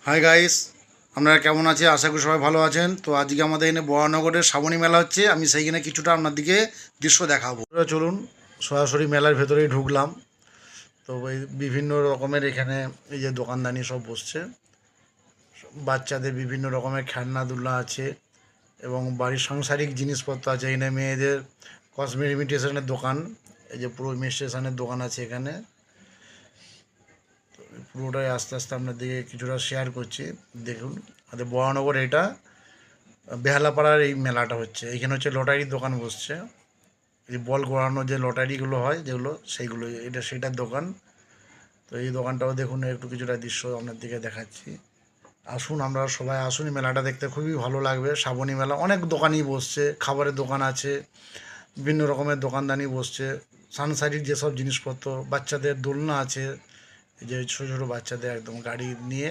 Hi guys, আপনারা কেমন আছেন? আশা করি সবাই ভালো আছেন। তো আজকে আমাদের এখানে বরানগরের শ্রাবণী মেলা হচ্ছে। আমি সেইখানে কিছুটা আপনাদেরকে দৃশ্য দেখাবো। চলুন, সরাসরি মেলার ভেতরেই ঢুকলাম। তো এই বিভিন্ন রকমের এখানে এই যে দোকানদানি সব বসছে। বাচ্চাদের বিভিন্ন রকমের খেলনাধুলা আছে এবং বাড়ির সাংসারিক জিনিসপত্র আছে। এখানে মেয়েদের কসমেটিক ইমিটেশনের দোকান, এই যে পুরো ইমিটেশনের দোকান আছে এখানে। পুরোটাই আস্তে আস্তে আপনাদেরকে কিছুটা শেয়ার করছি। দেখুন, আমাদের বরানগর এটা বেহালাপাড়ার এই মেলাটা হচ্ছে। এইখানে হচ্ছে লটারির দোকান বসছে। এই বল গড়ানোর যে লটারিগুলো হয় যেগুলো, সেইগুলো এটা সেটার দোকান। তো এই দোকানটাও দেখুন, একটু কিছুটা দৃশ্য আপনাদেরকে দেখাচ্ছি। আসুন, আমরা সবাই আসুন, এই মেলাটা দেখতে খুবই ভালো লাগবে। শ্রাবণী মেলা, অনেক দোকানই বসছে, খাবারের দোকান আছে, বিভিন্ন রকমের দোকানদানি বসছে। সাংসারিক যেসব জিনিসপত্র, বাচ্চাদের দোলনা আছে, এই যে ছোটো ছোটো বাচ্চাদের একদম গাড়ি নিয়ে